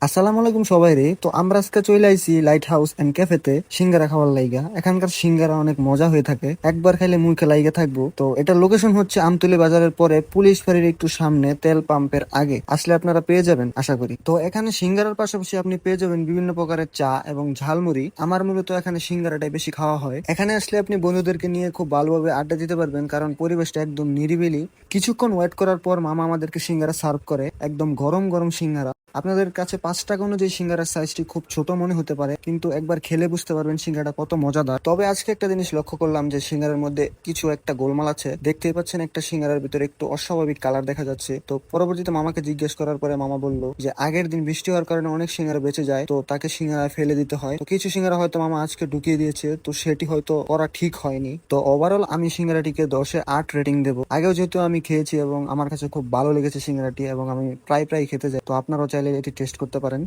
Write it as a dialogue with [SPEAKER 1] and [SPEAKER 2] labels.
[SPEAKER 1] আসসালামু আলাইকুম সবাই রে। তো আমরা আজকে চলে আইছি লাইট হাউস এন্ড ক্যাফেতে সিঙ্গারা খাওয়ার লাইগা। এখানকার সিঙ্গারা অনেক মজা হয়ে থাকে, একবার খাইলে মুখে লাইগা থাকবো। তো এটার লোকেশন হচ্ছে আমতলী বাজারের পরে পুলিশ ফাঁড়ির একটু সামনে, তেল পাম্পের আগে আসলে আপনারা পেয়ে যাবেন আশা করি। তো এখানে সিঙ্গারার পাশাপাশি আপনি পেয়ে যাবেন বিভিন্ন প্রকারের চা এবং ঝালমুড়ি। আমার মূলত এখানে সিঙ্গারাটাই বেশি খাওয়া হয়। এখানে আসলে আপনি বন্ধুদেরকে নিয়ে খুব ভালোভাবে আড্ডা দিতে পারবেন, কারণ পরিবেশটা একদম নিরিবিলি। কিছুক্ষণ ওয়েট করার পর মামা আমাদেরকে সিঙ্গারা সার্ভ করে, একদম গরম গরম সিঙ্গারা। আপনাদের কাছে 5 টাকা অনুযায়ী সিঙ্গারার সাইজটি খুব ছোট মনে হতে পারে, কিন্তু একবার খেলে বুঝতে পারবেন সিঙ্গারাটা কত মজাদার। তবে আজকে একটা জিনিস লক্ষ্য করলাম যে সিঙ্গারার মধ্যে কিছু একটা গোলমাল আছে। দেখতেই পাচ্ছেন একটা সিঙ্গারার ভিতরে একটু অস্বাভাবিক কালার দেখা যাচ্ছে। তো পরবর্তীতে মামাকে জিজ্ঞেস করার পরে মামা বলল যে আগের দিন বৃষ্টি হওয়ার কারণে অনেক সিঙ্গারা বেঁচে যায়, তো তাকে সিঙ্গারা ফেলে দিতে হয়। তো কিছু সিঙ্গারা হয়তো মামা আজকে ঢুকিয়ে দিয়েছে, তো সেটি হয়তো করা ঠিক হয়নি। তো ওভারঅল আমি সিঙ্গারাটিকে 10-এ 8 রেটিং দেবো। আগেও যেহেতু আমি খেয়েছি এবং আমার কাছে খুব ভালো লেগেছে সিঙ্গারাটি, এবং আমি প্রায় প্রায় খেতে যাই, তো আপনারাও চাইলে এটি টেস্ট করতে পারেন।